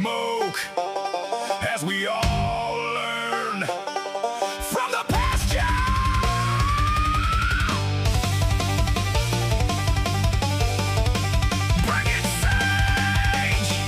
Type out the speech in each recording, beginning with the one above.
smoke as we all learn from the pasture. Bring it, sage.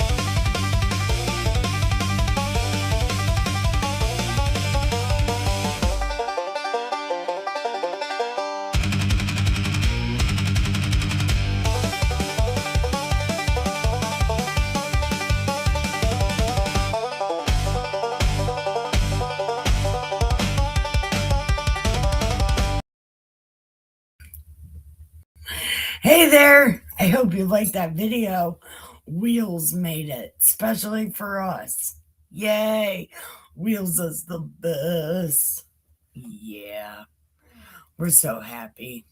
Hey there! I hope you liked that video. Wheels made it, especially for us. Yay! Wheels is the best. Yeah, we're so happy.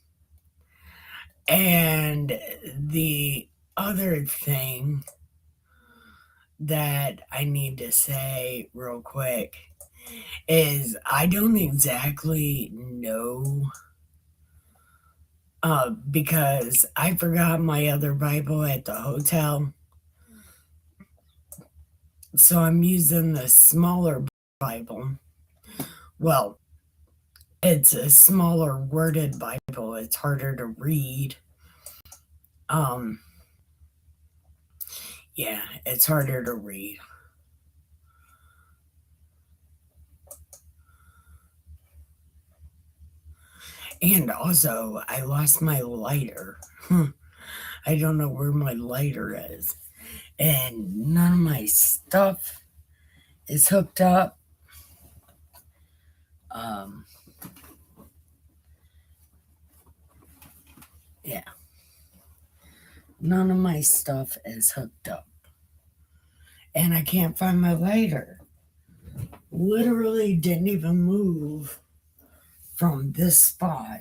And the other thing that I need to say real quick is I don't exactly know because I forgot my other Bible at the hotel. So I'm using the smaller Bible. Well, it's a smaller worded Bible. It's harder to read. Yeah, it's harder to read. And also, I lost my lighter. I don't know where my lighter is. And none of my stuff is hooked up. Yeah. None of my stuff is hooked up. And I can't find my lighter. Literally didn't even move from this spot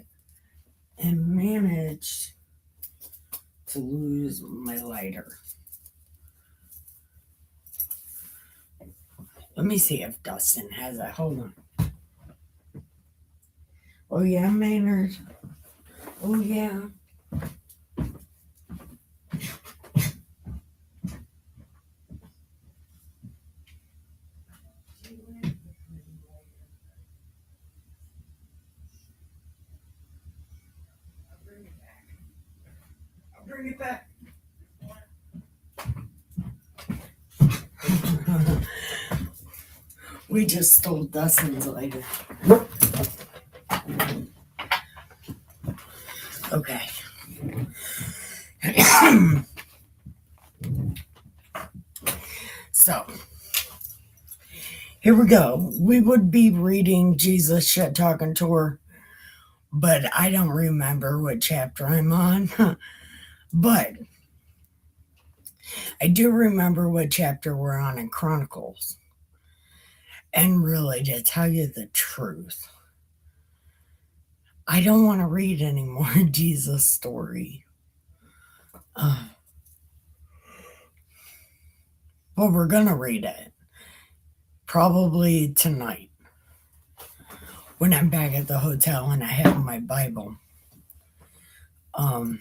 and managed to lose my lighter. Let me see if Dustin has it. Hold on. Oh, yeah, Maynard. Oh, yeah. I'll bring it back. We just stole Dustin's lighter. Okay. So, here we go. We would be reading Jesus Shit Talking Tour, but I don't remember what chapter I'm on. But I do remember what chapter we're on in Chronicles. And really, to tell you the truth, I don't want to read any more Jesus story. But we're going to read it. Probably tonight. When I'm back at the hotel and I have my Bible. I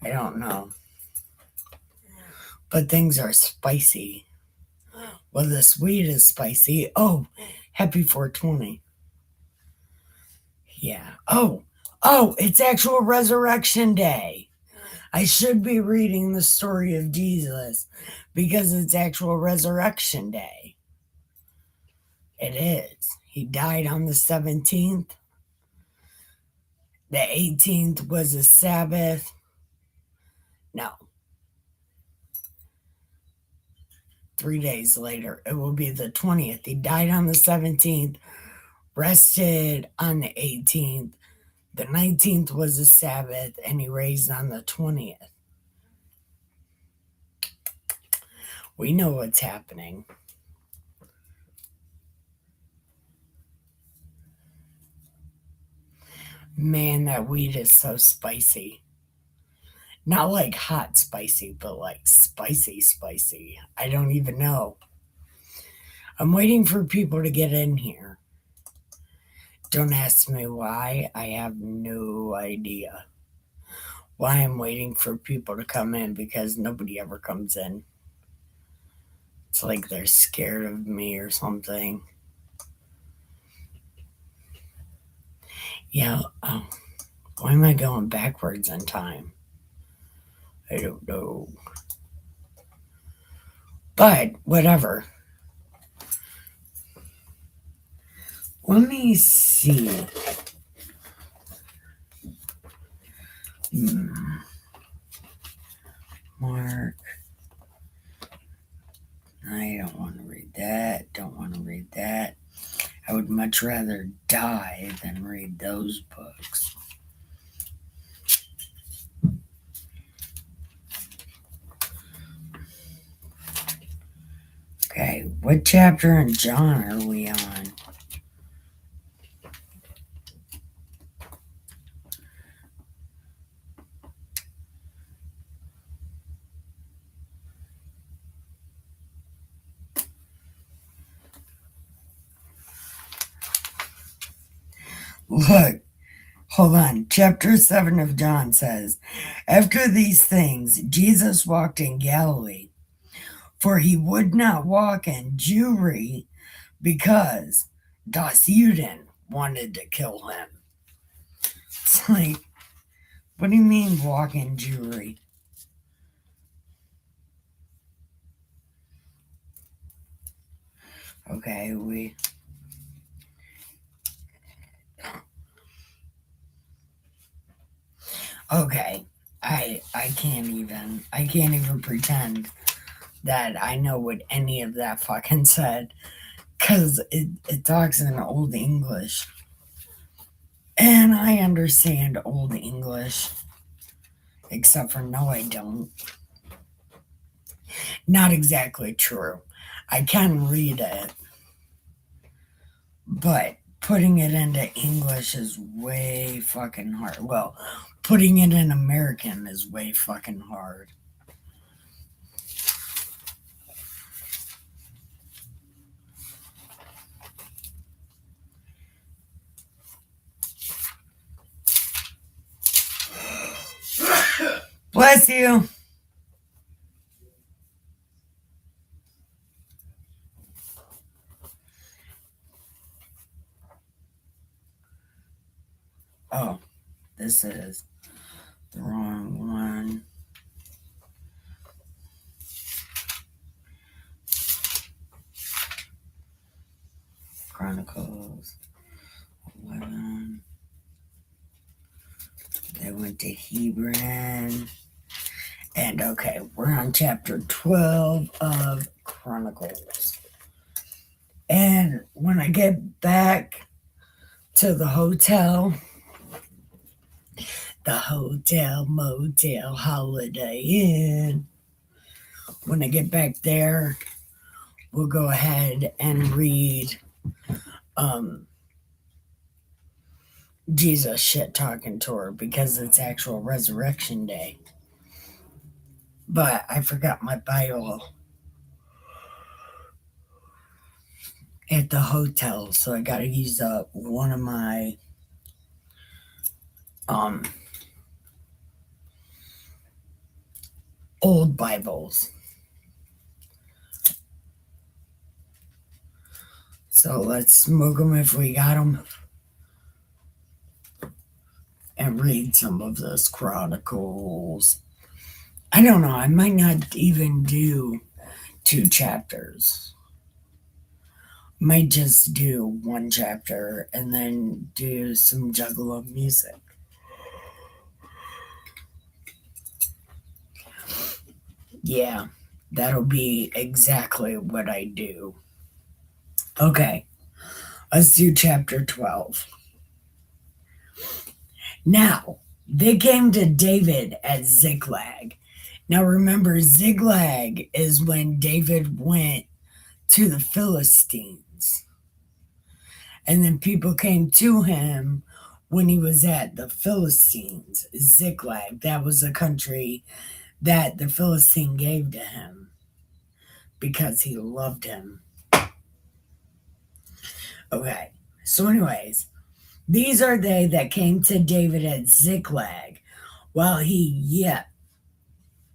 don't know. But things are spicy. Well, the sweet is spicy. Oh, happy 420. Yeah. Oh, it's actual Resurrection Day. I should be reading the story of Jesus because it's actual Resurrection Day. It is. He died on the 17th. The 18th was a Sabbath. No. 3 days later, it will be the 20th. He died on the 17th, rested on the 18th. The 19th was a Sabbath, and he raised on the 20th. We know what's happening. Man, that weed is so spicy. Not like hot spicy, but like spicy. I don't even know. I'm waiting for people to get in here. Don't ask me why. I have no idea. why I'm waiting for people to come in because nobody ever comes in. It's like they're scared of me or something. Yeah, why am I going backwards in time? I don't know. But whatever. Let me see. Mark. I don't want to read that. Don't want to read that. I would much rather die than read those books. Okay, what chapter in John are we on? Look, hold on. Chapter 7 of John says, after these things, Jesus walked in Galilee, for he would not walk in Jewry because Dasuden wanted to kill him. It's like, what do you mean walk in Jewry? Okay, okay. I can't even pretend that I know what any of that fucking said because it talks in Old English. And I understand Old English, except for no, I don't. Not exactly true. I can read it, but putting it into English is way fucking hard. Well, putting it in American is way fucking hard. Bless you. Oh, this is the wrong one. Chronicles 11. They went to Hebron. And okay, we're on chapter 12 of Chronicles. And when I get back to the hotel, motel, Holiday Inn, when I get back there, we'll go ahead and read Jesus shit talking tour because it's actual resurrection day. But I forgot my Bible at the hotel, so I gotta use up one of my old Bibles. So let's smoke them if we got them and read some of this Chronicles. I don't know, I might not even do 2 chapters. Might just do 1 chapter and then do some juggalo music. Yeah, that'll be exactly what I do. Okay, let's do chapter 12. Now, they came to David at Ziklag. Now, remember, Ziklag is when David went to the Philistines. And then people came to him when he was at the Philistines. Ziklag, that was a country that the Philistine gave to him because he loved him. Okay, so, anyways, these are they that came to David at Ziklag while he yet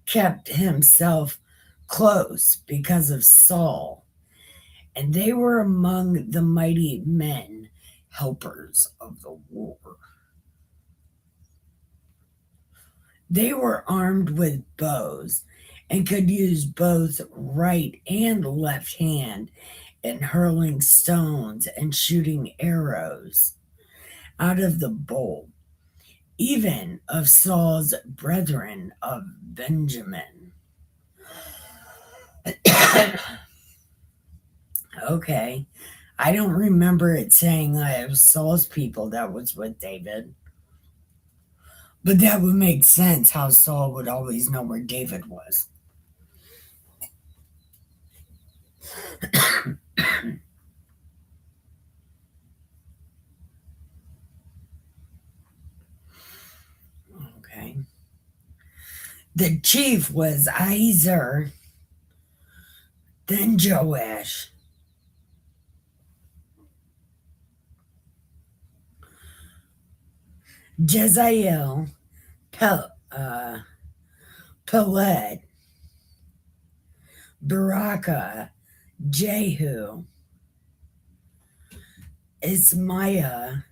kept himself close because of Saul. And they were among the mighty men, helpers of the war. They were armed with bows and could use both right and left hand in hurling stones and shooting arrows out of the bow, even of Saul's brethren of Benjamin. Okay. I don't remember it saying that it was Saul's people that was with David. But that would make sense how Saul would always know where David was. Okay. The chief was Ahiezer, then Joash, Jezael, Peled, Baraka, Jehu, Ismaiah,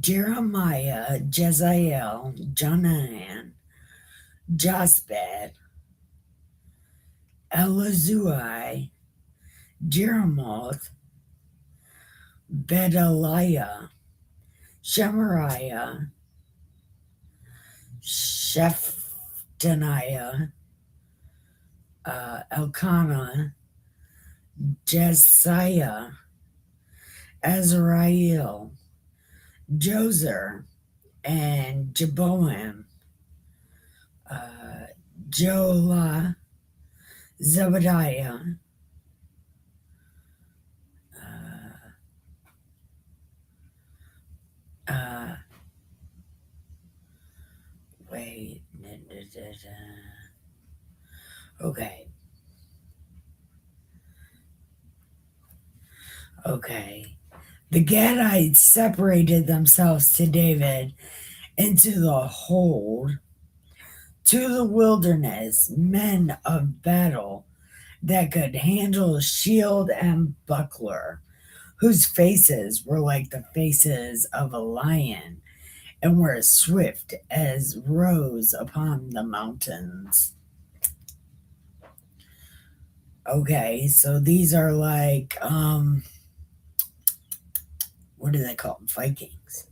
Jeremiah, Jezael, Jonanan, Josphat, Elazui, Jeremoth, Bedaliah, Shemariah, Shephaniah, Elkanah, Jesiah, Azrael, Jozer, and Jeboam, Jola, Zebediah, wait, okay, okay. The Gadites separated themselves to David into the hold, to the wilderness, men of battle that could handle shield and buckler, whose faces were like the faces of a lion and were as swift as roes upon the mountains. Okay, so these are like, what do they call them? Vikings.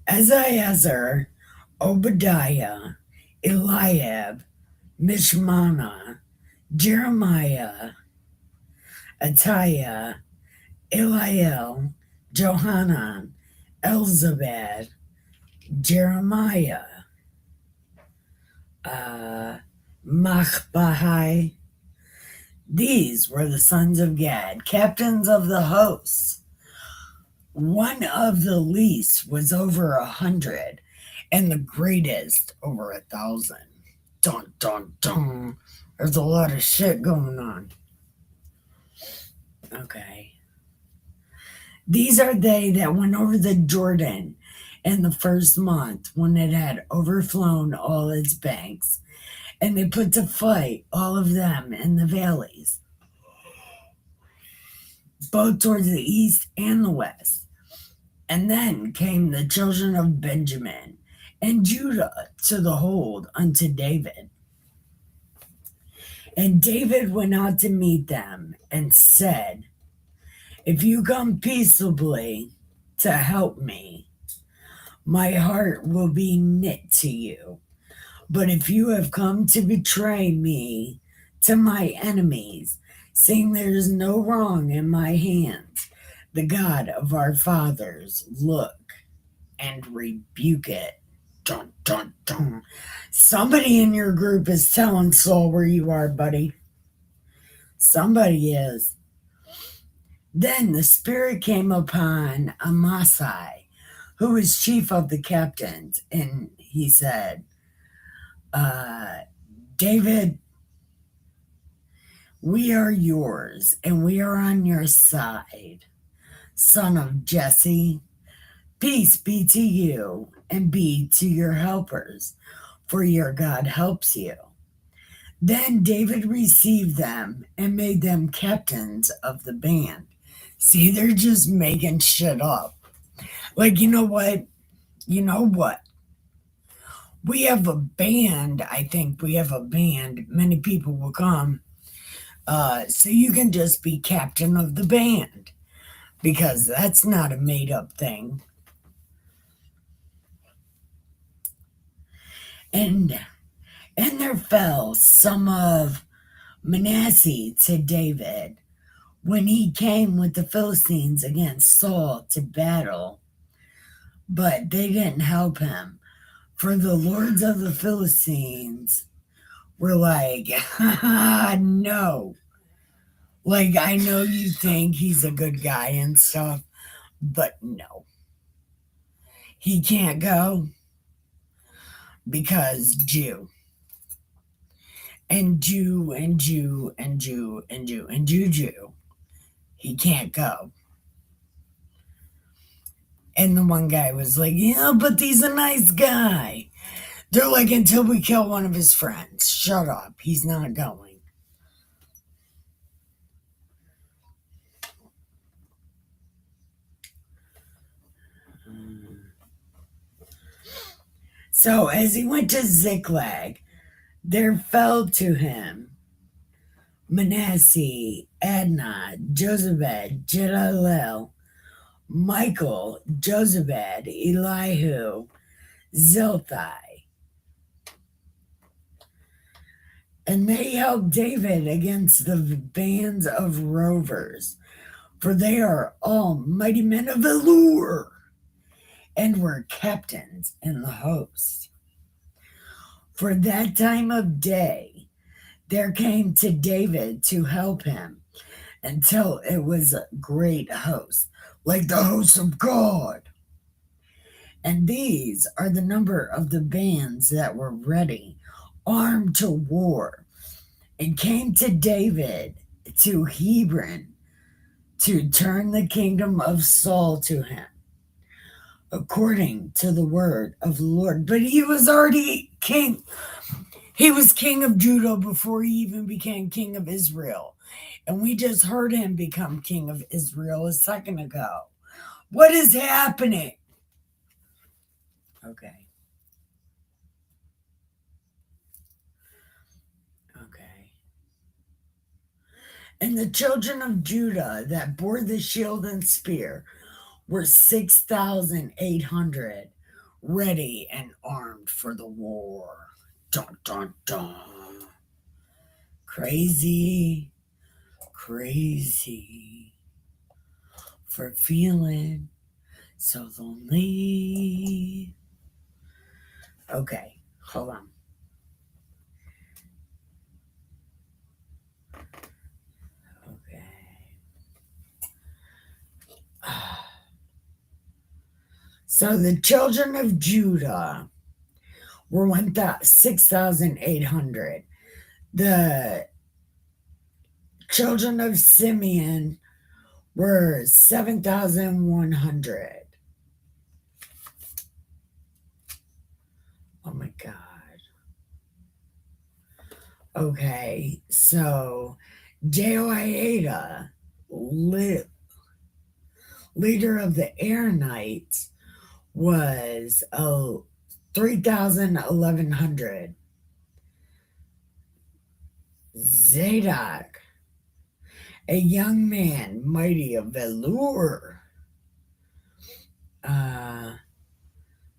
Eziezer, Obadiah, Eliab, Mishmana, Jeremiah, Attiah, Eliel, Johanan, Elzabad, Jeremiah, Machbahai. These were the sons of Gad, captains of the hosts. One of the least was over 100, and the greatest over 1,000. Dun dun dun. There's a lot of shit going on. Okay. These are they that went over the Jordan in the first month when it had overflown all its banks, and they put to flight all of them in the valleys, both towards the east and the west. And then came the children of Benjamin and Judah to the hold unto David. And David went out to meet them and said, if you come peaceably to help me, my heart will be knit to you. But if you have come to betray me to my enemies, seeing there is no wrong in my hands, the God of our fathers, look and rebuke it. Dun, dun, dun. Somebody in your group is telling Saul where you are, buddy. Somebody is. Then the Spirit came upon Amasai, who was chief of the captains, and he said, David, we are yours, and we are on your side. son of Jesse, peace be to you and be to your helpers, for your God helps you. Then David received them and made them captains of the band. See, they're just making shit up. Like, you know what? You know what? We have a band. I think we have a band. Many people will come. So you can just be captain of the band because that's not a made up thing. And there fell some of Manasseh to David when he came with the Philistines against Saul to battle, but they didn't help him. For the lords of the Philistines were like, no. Like, I know you think he's a good guy and stuff, but no. He can't go because Jew. And Jew and Jew and Jew and Jew and Jew. He can't go. And the one guy was like, yeah, but he's a nice guy. They're like, until we kill one of his friends. Shut up. He's not going. So as he went to Ziklag, there fell to him Manasseh, Adnah, Jozabad, Jedalel, Michael, Jozabad, Elihu, Zilthai. And they helped David against the bands of rovers, for they are all mighty men of valor, and were captains in the host. For that time of day there came to David to help him until it was a great host, like the host of God. And these are the number of the bands that were ready, armed to war, and came to David to Hebron to turn the kingdom of Saul to him, according to the word of the Lord. But he was already king. He was king of Judah before he even became king of Israel. And we just heard him become king of Israel a second ago. What is happening? Okay. And the children of Judah that bore the shield and spear were 6,800, ready and armed for the war. Dun, dun, dun. Crazy, crazy for feeling so lonely. Okay, hold on. Okay. So the children of Judah were 6,800. The children of Simeon were 7,100. Oh my God. Okay, so Jehoiada, leader of the Air Knights, was 3,100. Zadok, a young man, mighty of valor,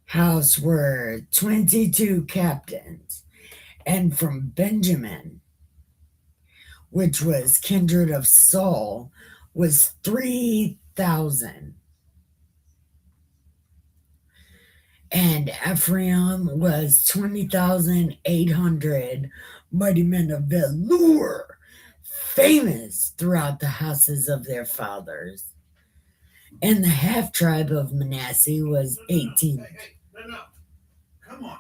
house were 22 captains, and from Benjamin, which was kindred of Saul, was 3,000. And Ephraim was 20,800 mighty men of valor, famous throughout the houses of their fathers. And the half tribe of Manasseh was 18. Hey, no. Come on.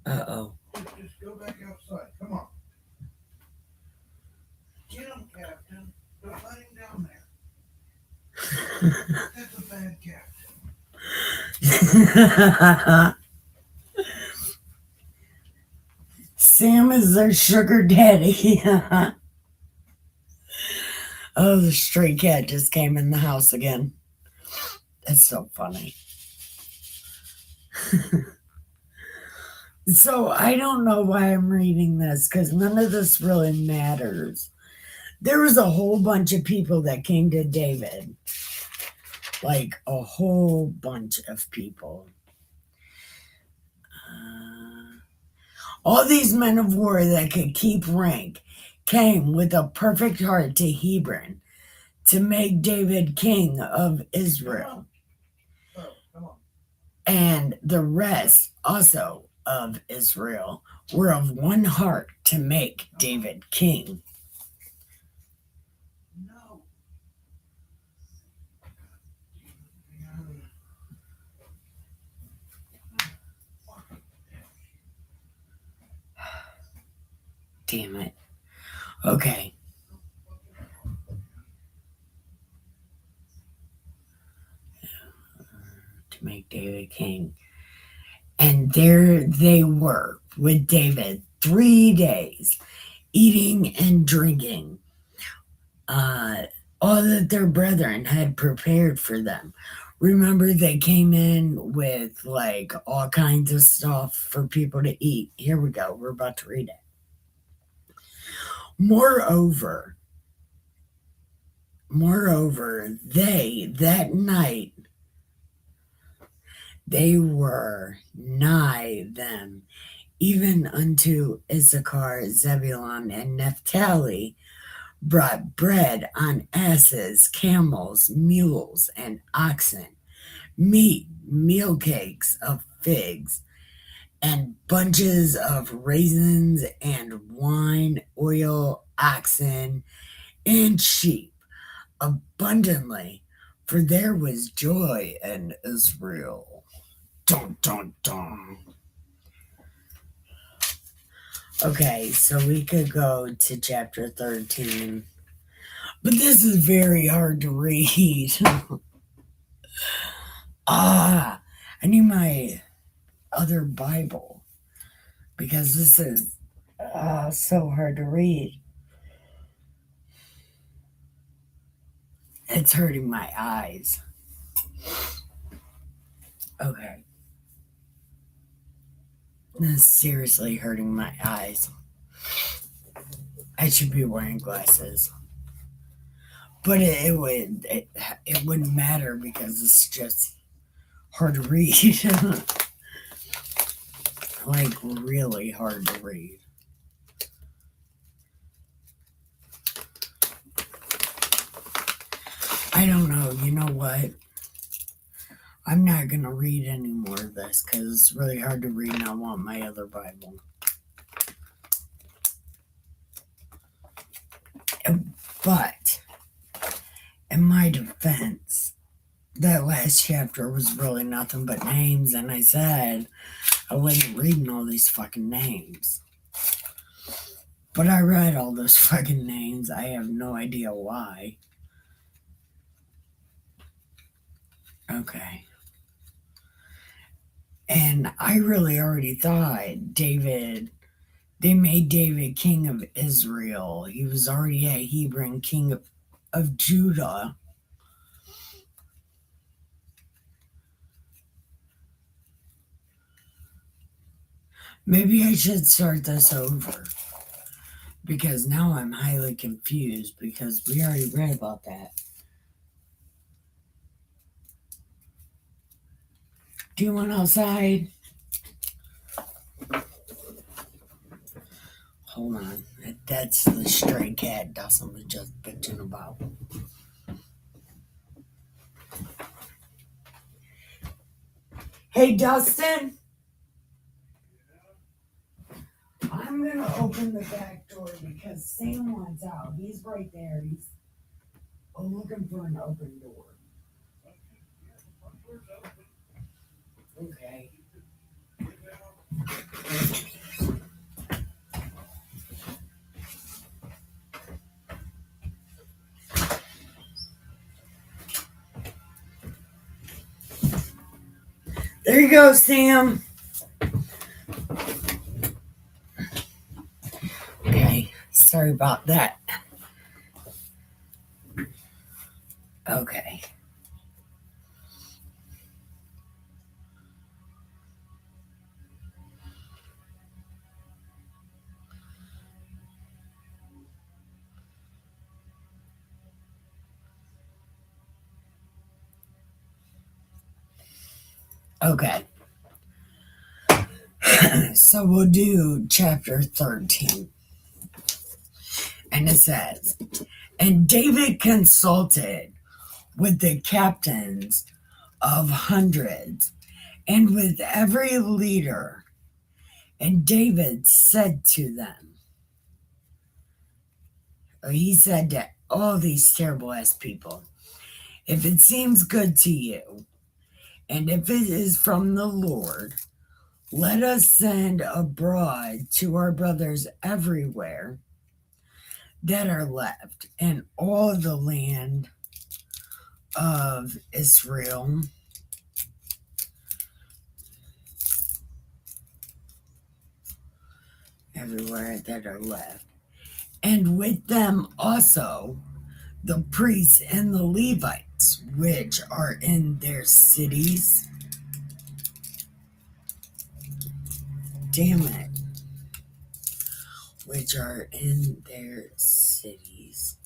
Uh-oh. Just go back outside. Come on. Get him, Captain. Don't let him down there. That's a bad cat. Sam is their sugar daddy. Oh, the stray cat just came in the house again. That's so funny. So I don't know why I'm reading this because none of this really matters. There was a whole bunch of people that came to David. Like a whole bunch of people. All these men of war that could keep rank came with a perfect heart to Hebron to make David king of Israel. Oh, come on. And the rest also of Israel were of one heart to make David king. No. Damn it. Okay. To make David king. And there they were with David 3 days, eating and drinking all that their brethren had prepared for them. Remember, they came in with like all kinds of stuff for people to eat. Here we go. We're about to read it. Moreover, they that night they were nigh them, even unto Issachar, Zebulun, and Naphtali, brought bread on asses, camels, mules, and oxen, meat, meal cakes of figs, and bunches of raisins, and wine, oil, oxen, and sheep, abundantly, for there was joy in Israel. Dun, dun, dun. Okay, so we could go to chapter 13. But this is very hard to read. I need my other Bible because this is so hard to read. It's hurting my eyes. Okay. This is seriously hurting my eyes. I should be wearing glasses. But it wouldn't matter because it's just hard to read. Like really hard to read. I don't know. You know what? I'm not going to read any more of this because it's really hard to read and I want my other Bible. But in my defense, that last chapter was really nothing but names, and I said I wasn't reading all these fucking names. But I read all those fucking names. I have no idea why. Okay. And I really already thought they made David king of Israel. He was already a Hebron king of Judah. Maybe I should start this over. Because now I'm highly confused because we already read about that. Do you want outside? Hold on. That's the stray cat Dustin was just bitching about. Hey, Dustin. I'm going to open the back door because Sam wants out. He's right there. He's looking for an open door. Okay. There you go, Sam. Okay, sorry about that. Okay. Okay. So we'll do chapter 13. And it says, and David consulted with the captains of hundreds and with every leader. And David said to them, he said to all these terrible ass people, if it seems good to you, and if it is from the Lord, let us send abroad to our brothers everywhere that are left in all the land of Israel, everywhere that are left, and with them also the priests and the Levites, which are in their cities. Damn it. Which are in their cities.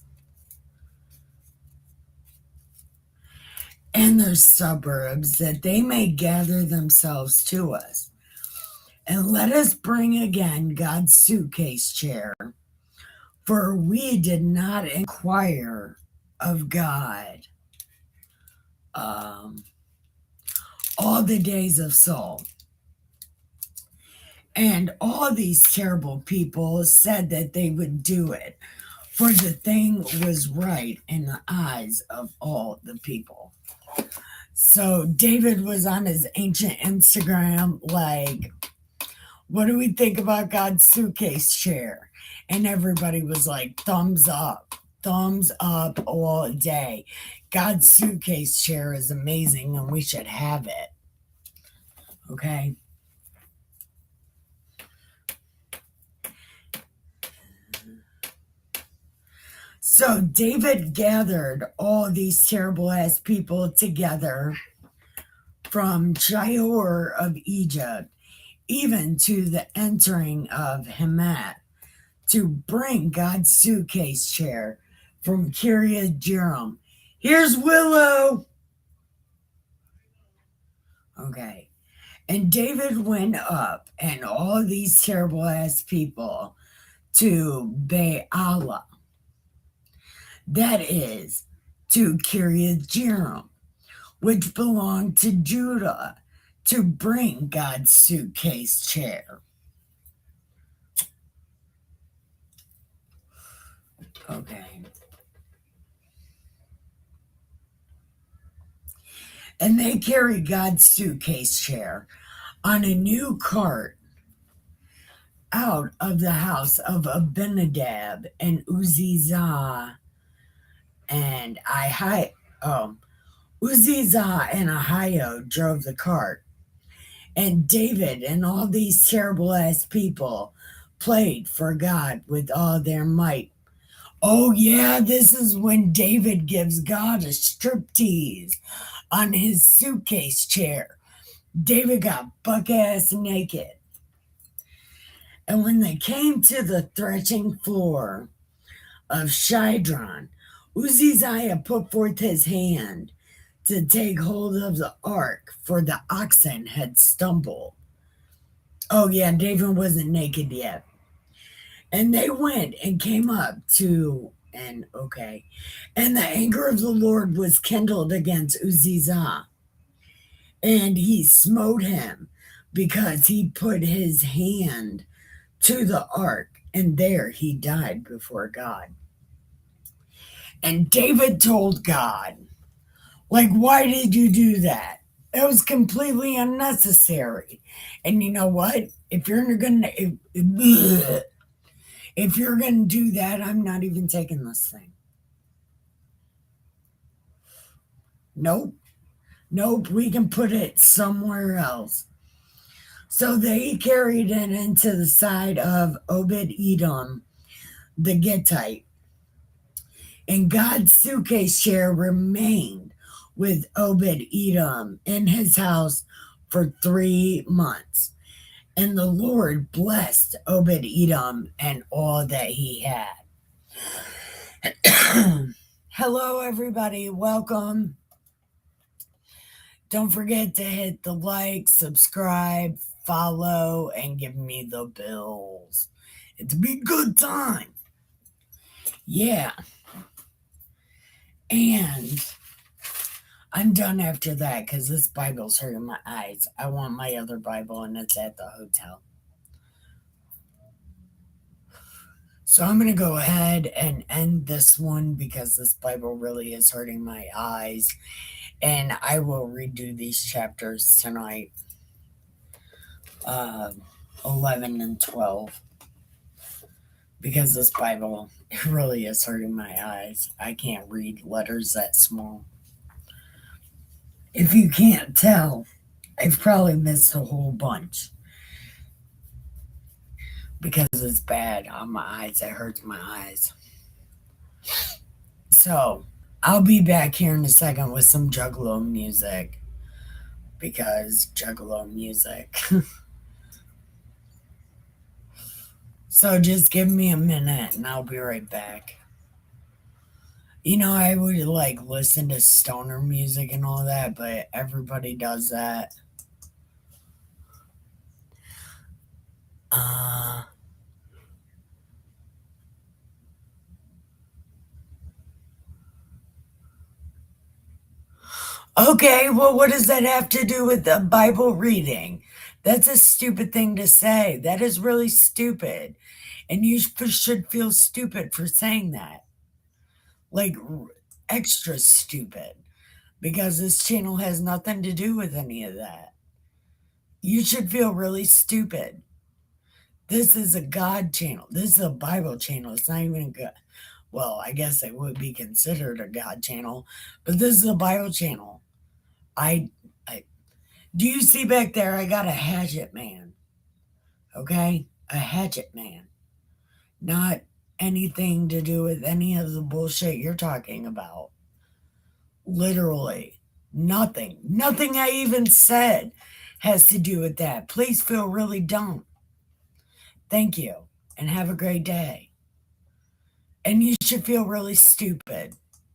And their suburbs, that they may gather themselves to us. And let us bring again God's suitcase chair, for we did not inquire of God all the days of Saul. And all these terrible people said that they would do it, for the thing was right in the eyes of all the people. So David was on his ancient Instagram, like, what do we think about God's suitcase chair? And everybody was like, thumbs up all day. God's suitcase chair is amazing and we should have it. Okay. So David gathered all these terrible ass people together from Jair of Egypt, even to the entering of Hamath, to bring God's suitcase chair from Kiryat Jearim. Here's Willow. Okay. And David went up, and all these terrible ass people, to Baalah, that is, to Kiryat Jearim, which belonged to Judah, to bring God's suitcase chair. Okay. And they carried God's suitcase chair on a new cart out of the house of Abinadab and Uziah and Uziah and Ahio drove the cart. And David and all these terrible ass people played for God with all their might. Oh, yeah, this is when David gives God a striptease on his suitcase chair. David got buck ass naked. And when they came to the threshing floor of Shidron, Uzziah put forth his hand to take hold of the ark, for the oxen had stumbled. Oh, yeah, David wasn't naked yet. And they went and came up to, and the anger of the Lord was kindled against Uzziah, and he smote him because he put his hand to the ark, and there he died before God. And David told God, like, why did you do that? It was completely unnecessary. And you know what? If you're gonna do that, I'm not even taking this thing. Nope. Nope, we can put it somewhere else. So they carried it into the side of Obed Edom, the Gittite, and God's suitcase chair remained with Obed Edom in his house for 3 months. And the Lord blessed Obed Edom and all that he had. Hello, everybody. Welcome. Don't forget to hit the like, subscribe, follow, and give me the bills. It's a be good time. Yeah. And I'm done after that because this Bible's hurting my eyes. I want my other Bible, and it's at the hotel. So I'm going to go ahead and end this one because this Bible really is hurting my eyes. And I will redo these chapters tonight, 11 and 12. Because this Bible really is hurting my eyes. I can't read letters that small. If you can't tell, I've probably missed a whole bunch. Because it's bad on my eyes. It hurts my eyes. So, I'll be back here in a second with some Juggalo music. Because Juggalo music. So just give me a minute and I'll be right back. You know, I would like listen to stoner music and all that, but everybody does that. Okay, well, what does that have to do with the Bible reading? That's a stupid thing to say. That is really stupid. And you should feel stupid for saying that. Like, extra stupid. Because this channel has nothing to do with any of that. You should feel really stupid. This is a God channel. This is a Bible channel. It's not even a good. Well, I guess it would be considered a God channel, but this is a Bible channel. I do you see back there? I got a hatchet man. Okay, a hatchet man. Not anything to do with any of the bullshit you're talking about. Literally, nothing. Nothing I even said has to do with that. Please feel really dumb. Thank you, and have a great day. And you should feel really stupid.